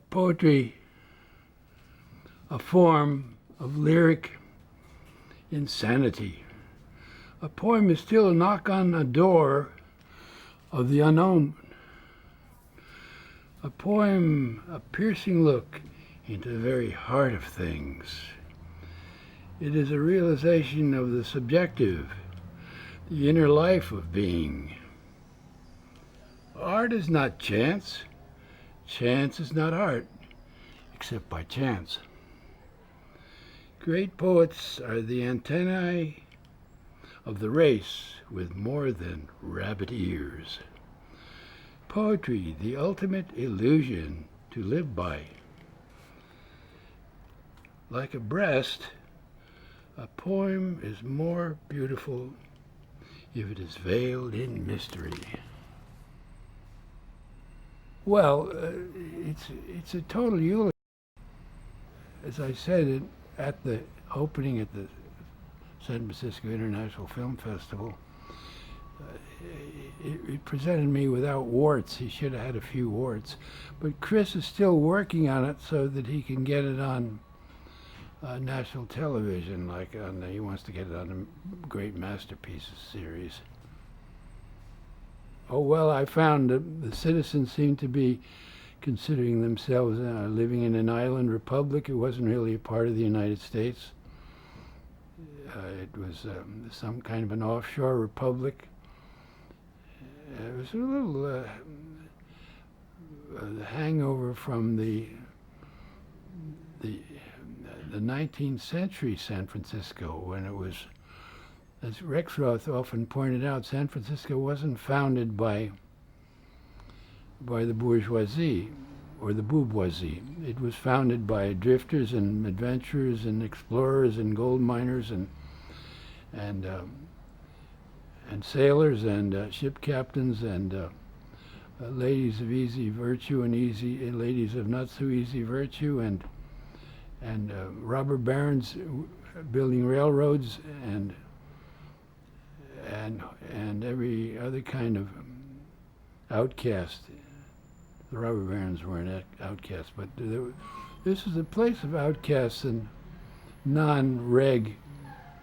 Poetry, a form of lyric insanity. A poem is still a knock on the door of the unknown. A poem, a piercing look into the very heart of things. It is a realization of the subjective, the inner life of being. Art is not chance. Chance is not art, except by chance. Great poets are the antennae of the race with more than rabbit ears. Poetry, the ultimate illusion to live by. Like a breast, a poem is more beautiful if it is veiled in mystery. Well, it's a total eulogy. As I said at the opening at the San Francisco International Film Festival, it presented me without warts. He should have had a few warts. But Chris is still working on it so that he can get it on national television, he wants to get it on the Great Masterpieces series. Oh, well, I found that the citizens seemed to be considering themselves living in an island republic. It wasn't really a part of the United States. It was some kind of an offshore republic. It was a little hangover from the 19th century San Francisco, when it was, as Rexroth often pointed out, San Francisco wasn't founded by the bourgeoisie or the bourgeoisie. It was founded by drifters and adventurers and explorers and gold miners and sailors and ship captains and ladies of easy virtue and ladies of not so easy virtue and robber barons building railroads and every other kind of outcast. The robber barons weren't outcasts, but this is a place of outcasts and non-reg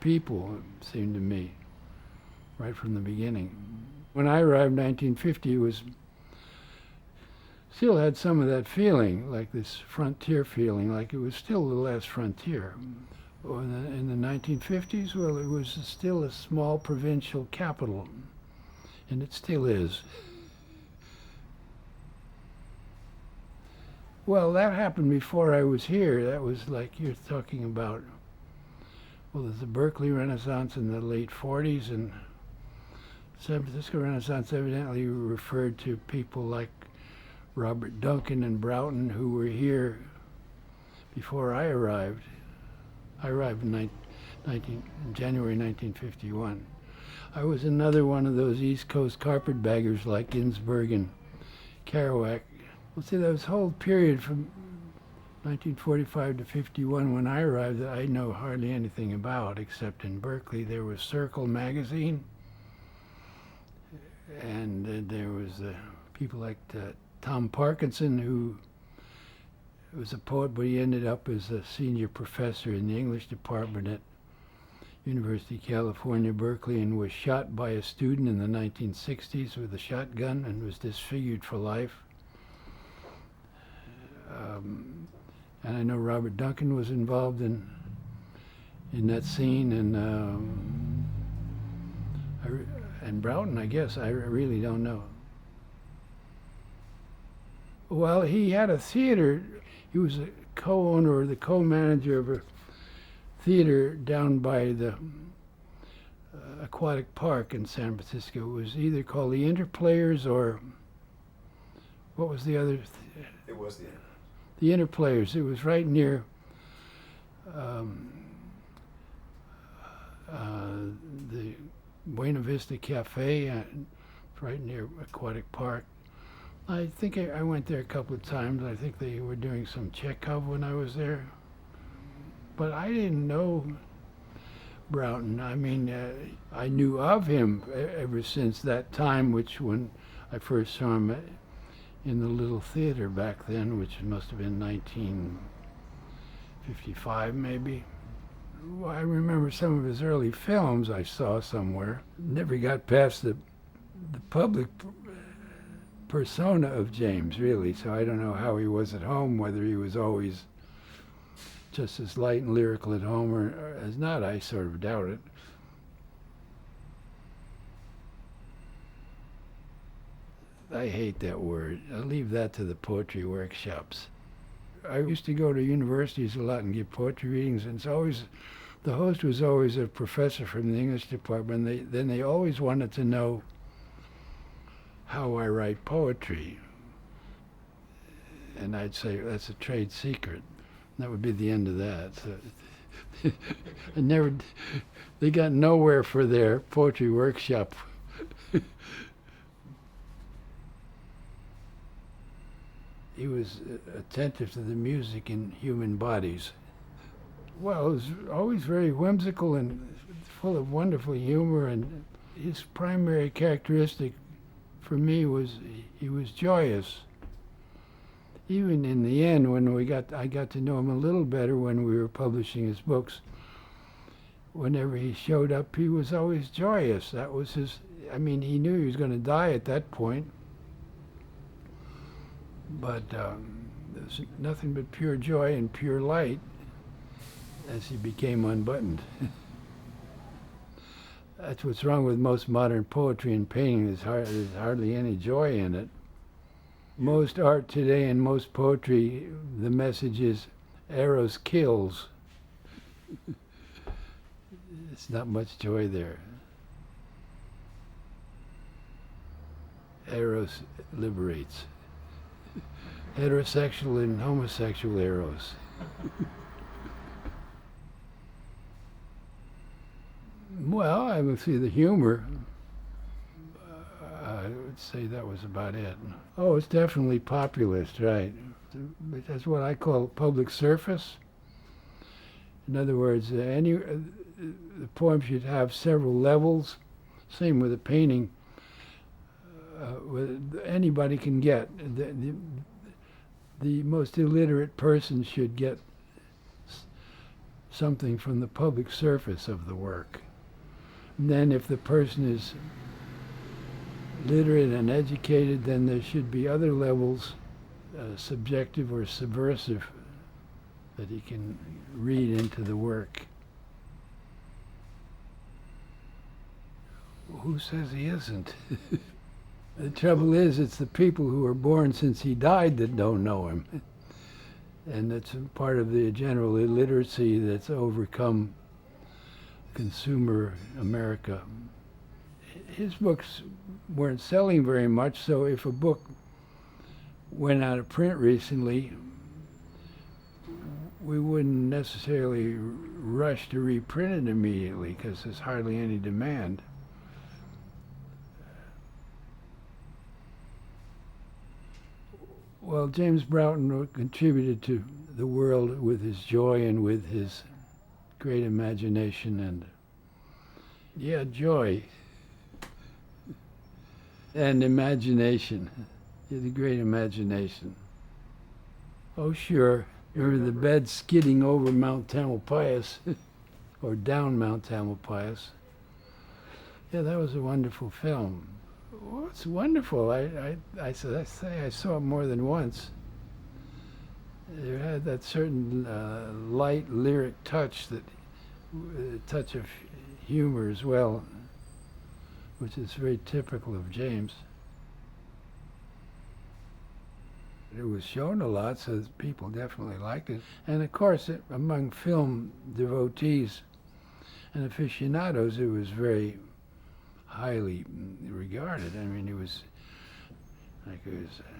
people, it seemed to me, right from the beginning. When I arrived in 1950, it was still had some of that feeling, like this frontier feeling, like it was still the last frontier. In the 1950s, well, it was still a small provincial capital, and it still is. Well, that happened before I was here. That was like you're talking about, well, there's the Berkeley Renaissance in the late 40s, and San Francisco Renaissance evidently referred to people like Robert Duncan and Broughton, who were here before I arrived. I arrived in January 1951. I was another one of those East Coast carpetbaggers like Ginsberg and Kerouac. Well, see, that was a whole period from 1945 to 51 when I arrived that I know hardly anything about, except in Berkeley there was Circle magazine, and there was people like Tom Parkinson, who was a poet, but he ended up as a senior professor in the English department at University of California, Berkeley, and was shot by a student in the 1960s with a shotgun and was disfigured for life. And I know Robert Duncan was involved in that scene, and Broughton, I guess. I really don't know. Well, he had a theater. He was a co-owner or the co-manager of a theater down by the aquatic park in San Francisco. It was either called the Interplayers or what was the other? It was the Interplayers. It was right near the Buena Vista Cafe, right near Aquatic Park. I think I went there a couple of times. I think they were doing some Chekhov when I was there. But I didn't know Broughton. I mean, I knew of him ever since that time, which when I first saw him in the little theater back then, which must have been 1955 maybe. Well, I remember some of his early films I saw somewhere. Never got past the public persona of James, really, so I don't know how he was at home, whether he was always just as light and lyrical at home or as not. I sort of doubt it. I hate that word. I'll leave that to the poetry workshops. I used to go to universities a lot and give poetry readings, and it's always, the host was always a professor from the English department. Then they always wanted to know how I write poetry. And I'd say, that's a trade secret. That would be the end of that. So they got nowhere for their poetry workshop. He was attentive to the music in human bodies. Well, he was always very whimsical and full of wonderful humor, and his primary characteristic for me was he was joyous. Even in the end, when I got to know him a little better when we were publishing his books, whenever he showed up, he was always joyous. That was his, I mean, he knew he was going to die at that point, but there's nothing but pure joy and pure light as he became unbuttoned. That's what's wrong with most modern poetry and painting. There's hardly any joy in it. Most art today and most poetry, the message is Eros kills. It's not much joy there. Eros liberates. Heterosexual and homosexual Eros. Well, I would see the humor. I would say that was about it. Oh, it's definitely populist, right? That's what I call public surface. In other words, the poem should have several levels. Same with a painting. Anybody can get. The most illiterate person should get something from the public surface of the work. And then if the person is literate and educated, then there should be other levels, subjective or subversive, that he can read into the work. Who says he isn't? The trouble is, it's the people who were born since he died that don't know him. And that's part of the general illiteracy that's overcome consumer America. His books weren't selling very much, so if a book went out of print recently, we wouldn't necessarily rush to reprint it immediately because there's hardly any demand. Well, James Broughton contributed to the world with his joy and with his great imagination and, yeah, joy and imagination. He had a great imagination. Oh, sure. Remember the bed skidding over Mount Tamalpais or down Mount Tamalpais. Yeah, that was a wonderful film. Oh, it's wonderful. I say I saw it more than once. It had that certain light lyric touch, that touch of humor as well, which is very typical of James. It was shown a lot, so people definitely liked it. And of course, among film devotees and aficionados, it was very highly regarded. I mean, it was like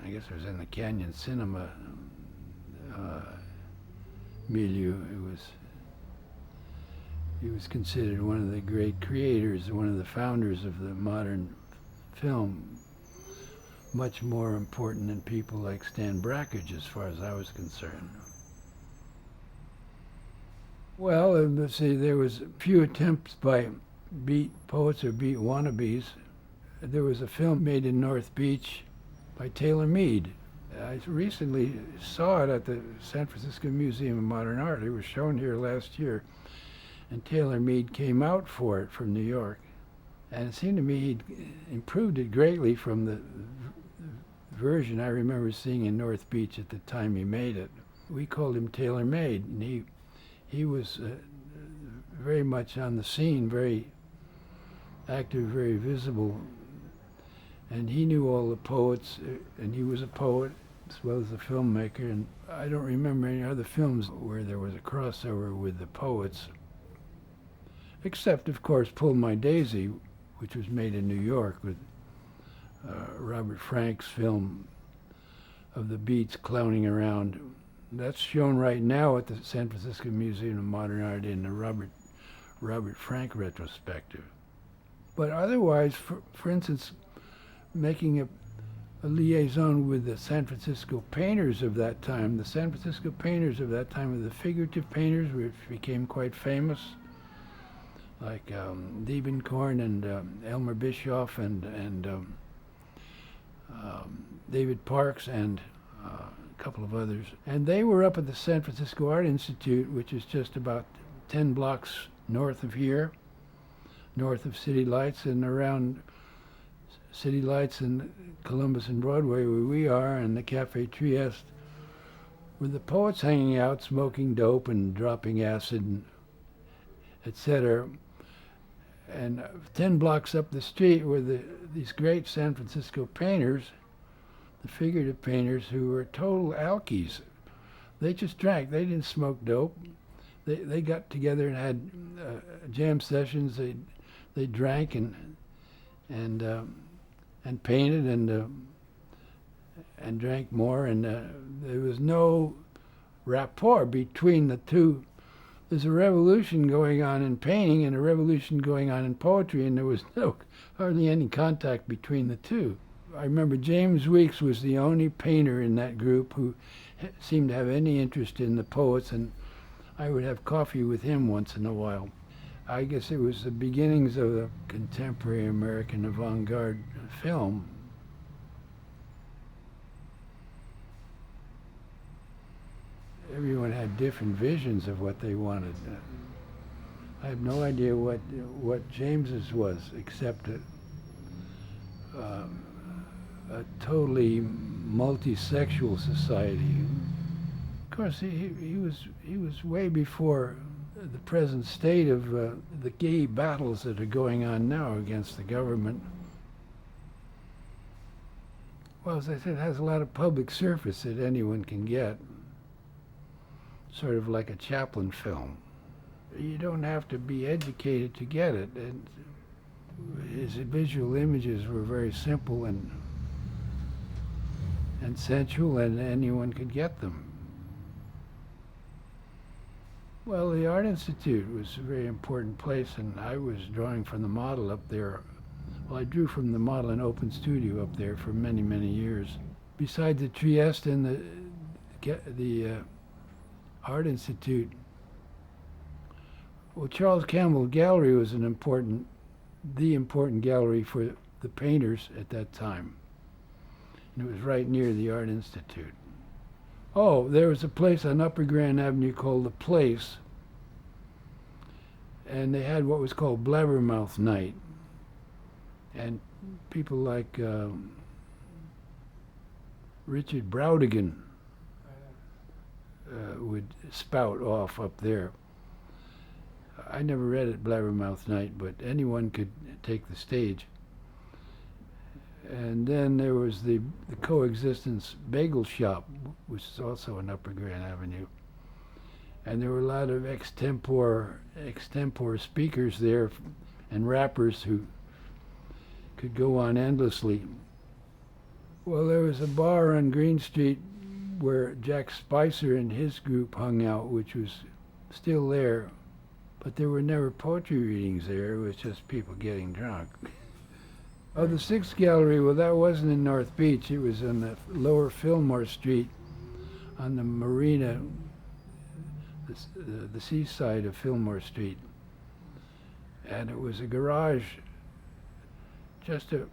I guess it was in the Canyon cinema milieu. He was considered one of the great creators, one of the founders of the modern film. Much more important than people like Stan Brakhage, as far as I was concerned. Well, let's see, there was a few attempts by beat poets or beat wannabes. There was a film made in North Beach by Taylor Mead. I recently saw it at the San Francisco Museum of Modern Art. It was shown here last year, and Taylor Mead came out for it from New York. And it seemed to me he'd improved it greatly from the version I remember seeing in North Beach at the time he made it. We called him Taylor Made, and he was very much on the scene, very active, very visible. And he knew all the poets, and he was a poet as well as a filmmaker. And I don't remember any other films where there was a crossover with the poets, except, of course, Pull My Daisy, which was made in New York with Robert Frank's film of the Beats clowning around. That's shown right now at the San Francisco Museum of Modern Art in the Robert Frank retrospective. But otherwise, for instance, making a liaison with the San Francisco painters of that time. The San Francisco painters of that time were the figurative painters, which became quite famous, like Diebenkorn and Elmer Bischoff and David Parks and a couple of others. And they were up at the San Francisco Art Institute, which is just about 10 blocks north of here, north of City Lights, and around City Lights and Columbus and Broadway, where we are, and the Cafe Trieste, with the poets hanging out, smoking dope and dropping acid, and etc. And 10 blocks up the street were these great San Francisco painters, the figurative painters, who were total alkies. They just drank. They didn't smoke dope. They got together and had jam sessions. They drank and painted and drank more. And there was no rapport between the two. There's a revolution going on in painting and a revolution going on in poetry, and there was hardly any contact between the two. I remember James Weeks was the only painter in that group who seemed to have any interest in the poets, and I would have coffee with him once in a while. I guess it was the beginnings of the contemporary American avant-garde film. Everyone had different visions of what they wanted. I have no idea what James's was, except a totally multi-sexual society. Of course, he was way before the present state of the gay battles that are going on now against the government. Well, as I said, it has a lot of public surface that anyone can get, sort of like a Chaplin film. You don't have to be educated to get it. And his visual images were very simple and sensual, and anyone could get them. Well, the Art Institute was a very important place, and I was drawing from the model up there. Well, I drew from the model in open studio up there for many, many years. Besides the Trieste and the Art Institute, well, Charles Campbell Gallery was the important gallery for the painters at that time. And it was right near the Art Institute. Oh, there was a place on Upper Grand Avenue called The Place, and they had what was called Blabbermouth Night. And people like Richard Brautigan would spout off up there. I never read it Blabbermouth Night, but anyone could take the stage. And then there was the Coexistence Bagel Shop, which is also on Upper Grand Avenue. And there were a lot of extempore speakers there and rappers who could go on endlessly. Well, there was a bar on Green Street where Jack Spicer and his group hung out, which was still there, but there were never poetry readings there. It was just people getting drunk. Oh, the Sixth Gallery, well, that wasn't in North Beach. It was on the lower Fillmore Street on the marina, the seaside of Fillmore Street. And it was a garage, just a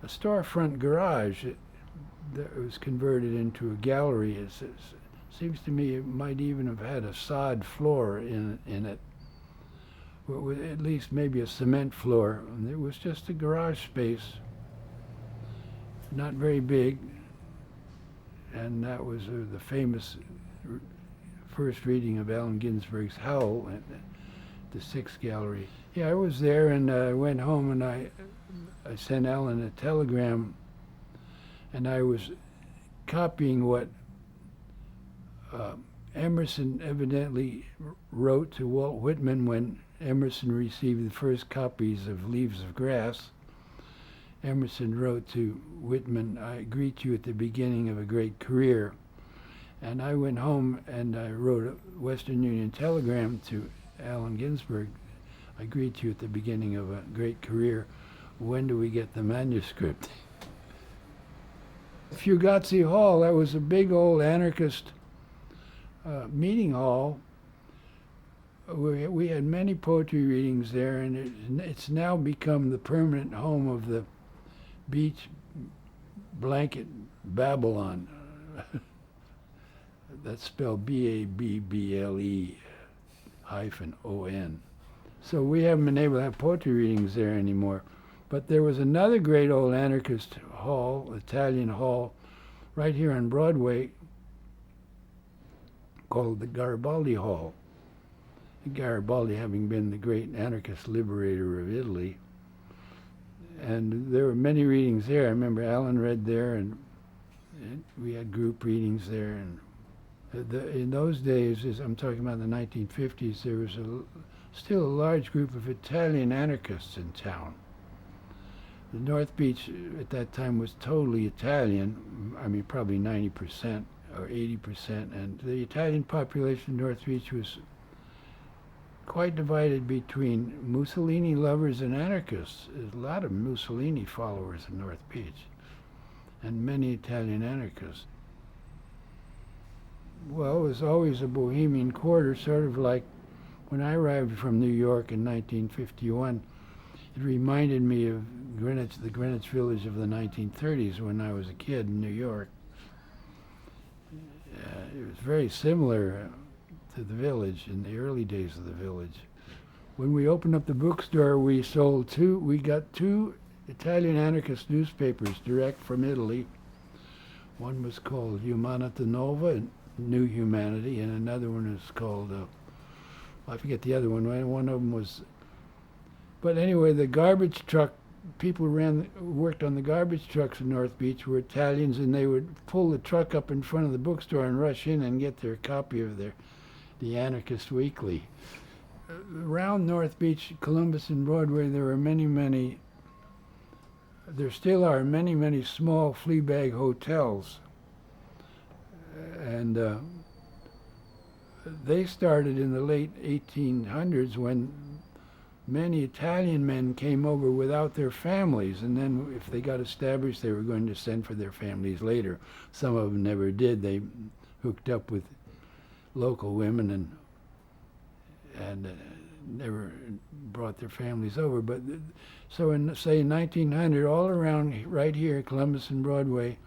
storefront garage, It was converted into a gallery. It seems to me it might even have had a sod floor in it, or with at least maybe a cement floor. And it was just a garage space, not very big, and that was the famous first reading of Allen Ginsberg's Howl at the Sixth Gallery. Yeah, I was there, and I went home, and I sent Allen a telegram, and I was copying what Emerson evidently wrote to Walt Whitman when Emerson received the first copies of Leaves of Grass. Emerson wrote to Whitman, "I greet you at the beginning of a great career." And I went home and I wrote a Western Union telegram to Allen Ginsberg. "I greet you at the beginning of a great career. When do we get the manuscript?" Fugazi Hall, that was a big old anarchist meeting hall. We had many poetry readings there, and it's now become the permanent home of the Beach Blanket Babylon. That's spelled BABBLE-ON. So we haven't been able to have poetry readings there anymore. But there was another great old anarchist hall, Italian hall, right here on Broadway, called the Garibaldi Hall. Garibaldi having been the great anarchist liberator of Italy. And there were many readings there. I remember Allen read there, and we had group readings there. And in those days, as I'm talking about the 1950s, there was still a large group of Italian anarchists in town. The North Beach at that time was totally Italian. I mean, probably 90% or 80%. And the Italian population of North Beach was quite divided between Mussolini lovers and anarchists. There's a lot of Mussolini followers in North Beach, and many Italian anarchists. Well, it was always a bohemian quarter, sort of like when I arrived from New York in 1951. It reminded me of Greenwich, the Greenwich Village of the 1930s when I was a kid in New York. It was very similar to the village in the early days of the village. When we opened up the bookstore, we got two Italian anarchist newspapers direct from Italy. One was called Umanità Nova, New Humanity, and another one was called, I forget the other one. One of them was, but anyway, the garbage truck, people worked on the garbage trucks in North Beach were Italians, and they would pull the truck up in front of the bookstore and rush in and get their copy of the Anarchist Weekly. Around North Beach, Columbus, and Broadway, there were there still are many small flea bag hotels. And they started in the late 1800s when many Italian men came over without their families, and then if they got established, they were going to send for their families later. Some of them never did. They hooked up with local women and never brought their families over. But so in, say, 1900, all around right here, Columbus and Broadway,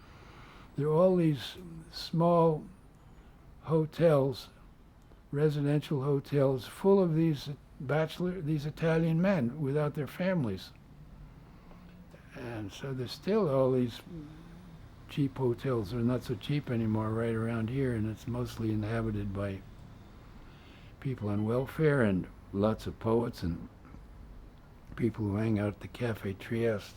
there are all these small hotels, residential hotels, full of these Italian men without their families. And so there's still all these cheap hotels. They're not so cheap anymore right around here, and it's mostly inhabited by people on welfare and lots of poets and people who hang out at the Cafe Trieste.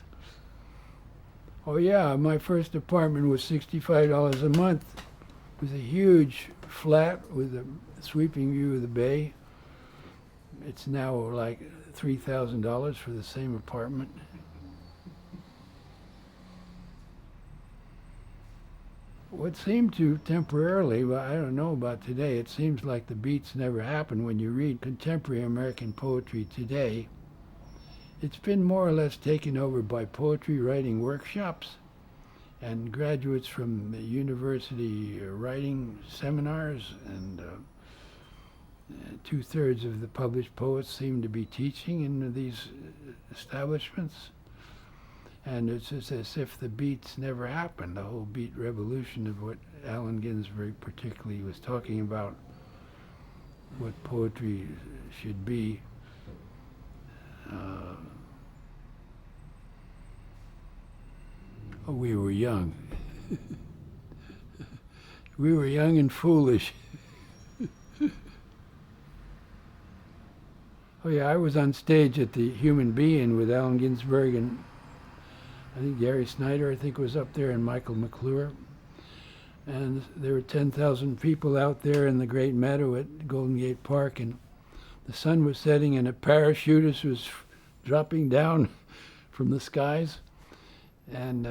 Oh yeah, my first apartment was $65 a month. It was a huge flat with a sweeping view of the bay. It's now like $3,000 for the same apartment. What seemed to temporarily, but I don't know about today, it seems like the beats never happened when you read contemporary American poetry today. It's been more or less taken over by poetry writing workshops and graduates from the university writing seminars, and 2/3 of the published poets seem to be teaching in these establishments. And it's just as if the beats never happened, the whole beat revolution of what Allen Ginsberg particularly was talking about, what poetry should be. We were young. We were young and foolish. Oh yeah, I was on stage at the Human Being with Allen Ginsberg and I think Gary Snyder, was up there, and Michael McClure. And there were 10,000 people out there in the great meadow at Golden Gate Park, and the sun was setting and a parachutist was dropping down from the skies. And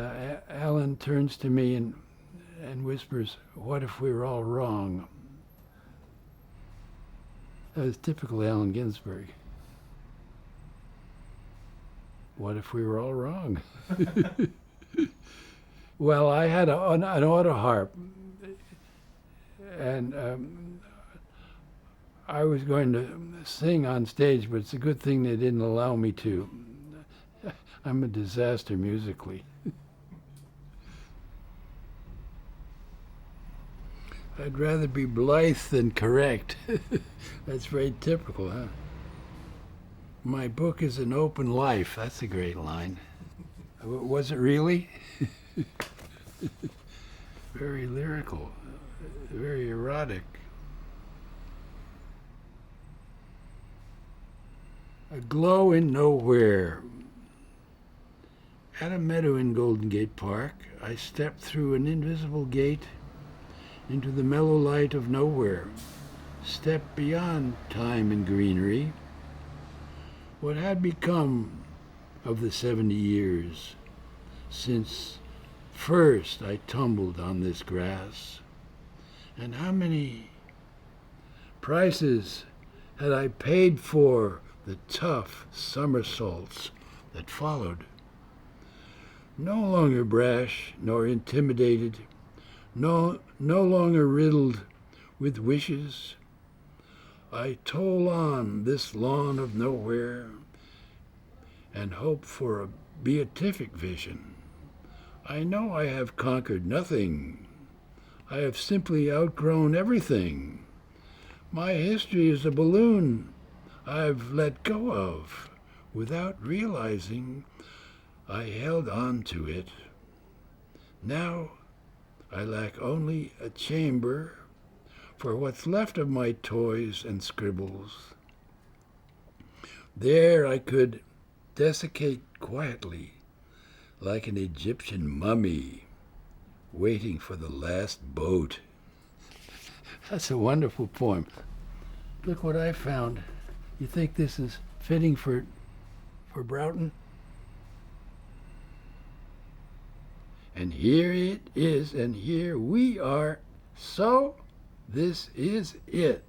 Alan turns to me and whispers, "What if we were all wrong?" That was typical Allen Ginsberg. What if we were all wrong? Well, I had an auto harp, and I was going to sing on stage, but it's a good thing they didn't allow me to. I'm a disaster musically. I'd rather be blithe than correct. That's very typical, huh? My book is an open life. That's a great line. Was it really? Very lyrical, very erotic. A glow in nowhere. At a meadow in Golden Gate Park, I stepped through an invisible gate into the mellow light of nowhere, stepped beyond time and greenery. What had become of the 70 years since first I tumbled on this grass? And how many prices had I paid for the tough somersaults that followed? No longer brash nor intimidated, no longer riddled with wishes, I toll on this lawn of nowhere and hope for a beatific vision. I know I have conquered nothing. I have simply outgrown everything. My history is a balloon I've let go of. Without realizing, I held on to it. Now I lack only a chamber for what's left of my toys and scribbles. There I could desiccate quietly, like an Egyptian mummy, waiting for the last boat. That's a wonderful poem. Look what I found. You think this is fitting for Broughton? And here it is, and here we are. So this is it.